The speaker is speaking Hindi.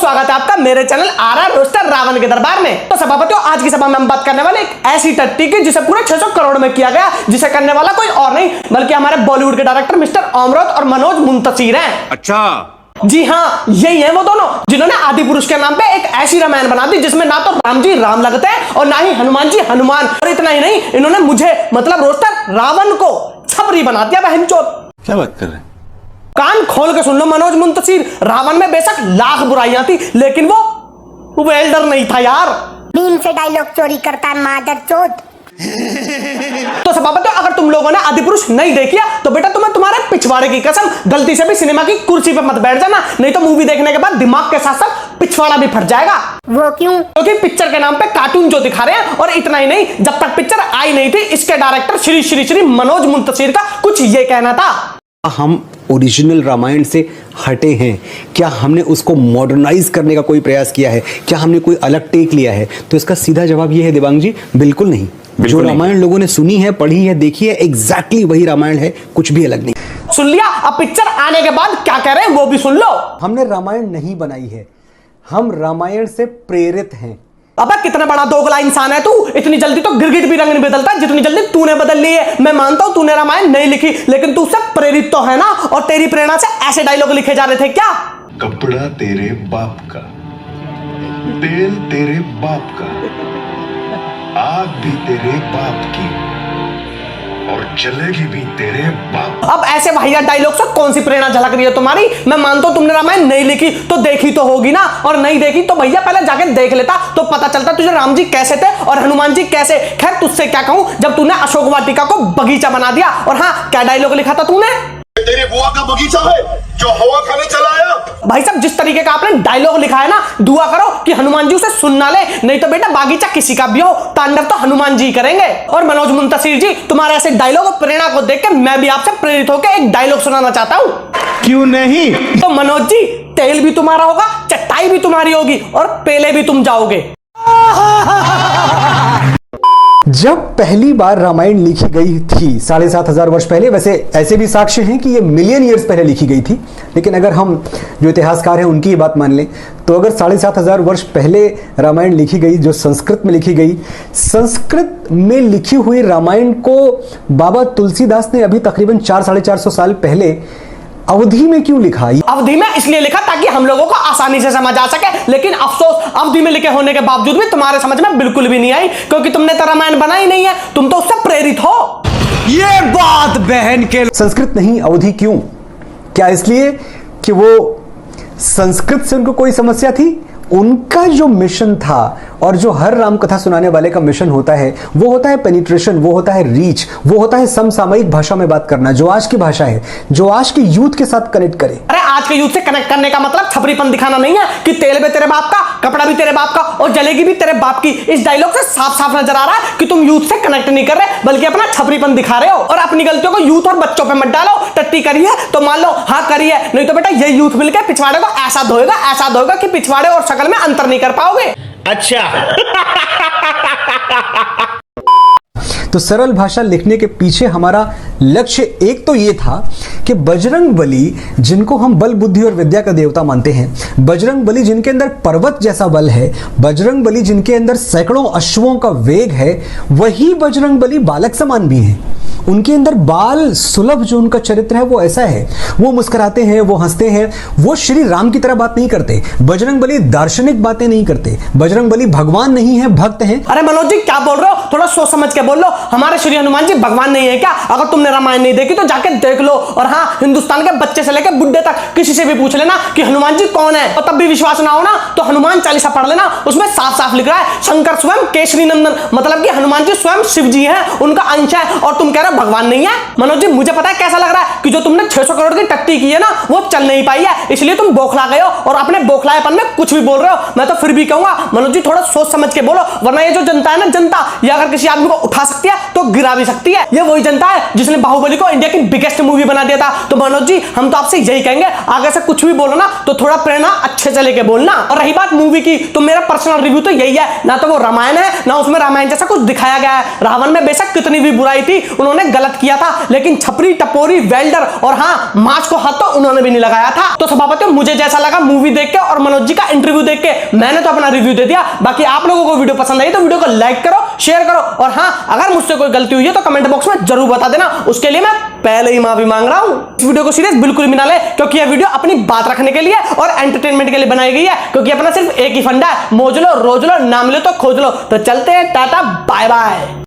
स्वागत है आपका मेरे चैनल आरआर रोस्टर रावण के दरबार में। तो सभापतियों, आज की सभा में हम बात करने वाले एक ऐसी टट्टी की जिसे पूरे 600 करोड़ में किया गया, जिसे करने वाला कोई और नहीं बल्कि हमारे बॉलीवुड के डायरेक्टर मिस्टर अमृत और मनोज मुंतशिर हैं। अच्छा जी हाँ, यही है वो दोनों जिन्होंने आदि पुरुष के नाम पे एक ऐसी रामायण बना दी जिसमें ना तो राम जी राम लगते हैं और ना ही हनुमान जी हनुमान। और इतना ही नहीं, इन्होंने मुझे मतलब रोस्टर रावण को छपरी बना दिया बहनचोद। क्या बात कर रहे हैं? कान खोल के सुन लो मनोज मुंतशिर, रावण में बेशक लाख बुराइयां थी लेकिन वो वेल्डर नहीं था यार। भीम से डायलॉग चोरी करता मादर चोद। तो सभापतियों, अगर तुम लोगों ने आदि पुरुष नहीं देखिया तो बेटा तुम्हें तुम्हारे पिछवाड़े की कसम, गलती से भी सिनेमा की कुर्सी पे मत बैठ जाना, नहीं तो मूवी देखने के बाद दिमाग के साथ साथ पिछवाड़ा भी फट जाएगा। वो क्यों? क्योंकि पिक्चर के नाम पे कार्टून जो दिखा रहे हैं, और इतना ही नहीं, जब तक पिक्चर आई नहीं थी इसके डायरेक्टर श्री श्री श्री मनोज मुंतशिर का कुछ ये कहना था, हम ओरिजिनल रामायण से हटे हैं क्या? हमने उसको मॉडर्नाइज करने का कोई प्रयास किया है क्या? हमने कोई अलग टेक लिया है? तो इसका सीधा जवाब ये है देवांग जी, बिल्कुल नहीं। जो रामायण लोगों ने सुनी है, पढ़ी है, देखी है, एग्जैक्टली वही रामायण है, कुछ भी अलग नहीं। सुन लिया? अब पिक्चर आने के बाद क्या कह रहे हैं वो भी सुन लो। हमने रामायण नहीं बनाई है, हम रामायण से प्रेरित हैं। अबे कितना बड़ा दोगला इंसान है तू, इतनी जल्दी तो गिरगिट भी रंग नहीं बदलता जितनी जल्दी तूने बदल ली है। मैं मानता हूं तूने रामायण नहीं लिखी, लेकिन तू उससे प्रेरित तो है ना, और तेरी प्रेरणा से ऐसे डायलॉग लिखे जा रहे थे क्या? कपड़ा तेरे बाप का, तेल तेरे बाप का, आग भी तेरे बाप की, और चलेगी भी तेरे बाप। अब ऐसे वाहियात डायलॉग से कौन सी प्रेरणा झलक रही है तुम्हारी? मैं मानता हूं तुमने रामायण नहीं लिखी तो देखी तो होगी ना, और नहीं देखी तो भैया पहले जाके देख लेता तो पता चलता तुझे राम जी कैसे थे और हनुमान जी कैसे। खैर तुझसे क्या कहूं, जब तूने अशोक वाटिका को बगीचा बना दिया। और हाँ, क्या डायलॉग लिखा था तूने? तेरे बुआ का बगीचा है जो हवा खाने चला आया। भाई साहब, जिस तरीके का आपने डायलॉग लिखा है ना, दुआ करो कि हनुमान जी उसे सुन ना ले, नहीं तो बेटा बागीचा किसी का भी हो, तांडव तो हनुमान जी करेंगे। और मनोज मुंतशिर जी, तुम्हारे ऐसे डायलॉग और प्रेरणा को देख के मैं भी आपसे प्रेरित होकर एक डायलॉग सुनाना चाहता हूं। क्यों नहीं? तो मनोज जी, तेल भी तुम्हारा होगा, चटाई भी तुम्हारी होगी, और पेले भी तुम जाओगे। जब पहली बार रामायण लिखी गई थी 7,500 वर्ष पहले, वैसे ऐसे भी साक्ष्य हैं कि ये मिलियन ईयर्स पहले लिखी गई थी, लेकिन अगर हम जो इतिहासकार हैं उनकी बात मान लें तो अगर 7,500 वर्ष पहले रामायण लिखी गई, जो संस्कृत में लिखी गई, संस्कृत में लिखी हुई रामायण को बाबा तुलसीदास ने अभी तकरीबन 400-450 साल पहले अवधि में क्यों लिखा? अवधि में इसलिए लिखा ताकि हम लोगों को आसानी से समझ आ सके, लेकिन अफसोस अवधि में लिखे होने के बावजूद भी तुम्हारे समझ में बिल्कुल भी नहीं आई, क्योंकि तुमने तो रामायण बनाई नहीं है, तुम तो उससे प्रेरित हो। ये बात बहन के संस्कृत नहीं अवधि क्यों? क्या इसलिए कि वो संस्कृत से उनको कोई समस्या थी? उनका जो मिशन था, और जो हर राम कथा सुनाने वाले का मिशन होता है, वो होता है पेनिट्रेशन, वो होता है रीच, वो होता है समसामयिक भाषा में बात करना, जो आज की भाषा है, जो आज के यूथ के साथ कनेक्ट करे। अरे आज के यूथ से कनेक्ट करने का मतलब छपरीपन दिखाना नहीं है कि तेल भी तेरे बाप का, कपड़ा भी तेरे बाप का, और जलेगी भी तेरे बाप की। इस डायलॉग से साफ साफ नजर आ रहा है कि तुम यूथ से कनेक्ट नहीं कर रहे, बल्कि अपना छपरीपन दिखा रहे हो। और अपनी गलतियों को यूथ और बच्चों पे मत डालो। टट्टी करी है तो मान लो हाँ करी है, नहीं तो बेटा ये यूथ मिलकर पिछवाड़े को ऐसा धोएगा कि पिछवाड़े और शकल में अंतर नहीं कर पाओगे। अच्छा तो सरल भाषा लिखने के पीछे हमारा लक्ष्य एक तो ये था कि बजरंग बली, जिनको हम बल बुद्धि और विद्या का देवता मानते हैं, बजरंग बली जिनके अंदर पर्वत जैसा बल है, बजरंग बली जिनके अंदर सैकड़ों अश्वों का वेग है, वही बजरंग बली बालक समान भी हैं। उनके अंदर बाल सुलभ जो उनका चरित्र है वो ऐसा है, वो मुस्कुराते हैं, वो हंसते हैं, वो श्री राम की तरह बात नहीं करते। बजरंग बली दार्शनिक बातें नहीं करते, बजरंग बली भगवान नहीं है, भक्त हैं। अरे मनोज जी, क्या बोल रहे हो? थोड़ा सोच समझ के बोल लो। हमारे श्री हनुमान जी भगवान नहीं है क्या? अगर तुमने रामायण नहीं देखी तो जाके देख लो। और हाँ, हिंदुस्तान के बच्चे से लेकर बुढ़े तक किसी से भी पूछ लेना कि हनुमान जी कौन है, और तब भी विश्वास ना हो ना तो हनुमान चालीसा पढ़ लेना, उसमें साफ साफ लिख रहा है शंकर स्वयं केशरी नंदन, मतलब कि हनुमान जी स्वयं शिव जी हैं, उनका अंश है, और तुम कह रहे हो भगवान नहीं है। मनोज जी, मुझे पता है कैसा लग रहा है कि जो तुमने 600 करोड़ की टट्टी की है ना, वो चल नहीं पाई है, इसलिए तुम बौखला गए हो और अपने बौखलाएपन में कुछ भी बोल रहे हो। मैं तो फिर भी कहूंगा मनोज जी, थोड़ा सोच समझ के बोलो, वरना ये जो जनता है ना, जनता ये अगर किसी आदमी को उठा सकती है तो गिरा भी सकती है। ये वही जनता है जिसने बाहुबली को इंडिया की बिगेस्ट मूवी बना दिया था। तो मनोज जी, हम तो आपसे यही कहेंगे, आगे से कुछ भी बोलो ना तो थोड़ा प्रेरणा अच्छे से लेके बोलना। और रही बात मूवी की, तो मेरा पर्सनल रिव्यू तो यही है, ना तो वो रामायण है, ना उसमें रामायण जैसा कुछ दिखाया गया है। रावण में बेशक कितनी भी बुराई थी, उन्होंने उन्होंने गलत किया था, लेकिन छपरी टपोरी वेल्डर और हाँ मार्च को हाथ तो उन्होंने भी नहीं लगाया था। तो सभापतियों, मुझे जैसा लगा मूवी देख के और मनोज जी का इंटरव्यू देख के, मैंने तो अपना रिव्यू दे दिया। बाकी आप लोगों को वीडियो पसंद आई तो वीडियो को लाइक करो, शेयर करो, और हाँ अगर मुझसे कोई गलती हुई है तो कमेंट बॉक्स में जरूर बता देना, उसके लिए मैं पहले ही माफी मांग रहा हूं। इस वीडियो को सीरियस बिल्कुल भी ना ले, क्योंकि यह वीडियो अपनी बात रखने के लिए और एंटरटेनमेंट के लिए बनाई गई है, क्योंकि अपना सिर्फ एक ही फंडा है, मौज लो, रोज लो, नाम लो तो खोज लो। तो चलते हैं, टाटा बाय बाय।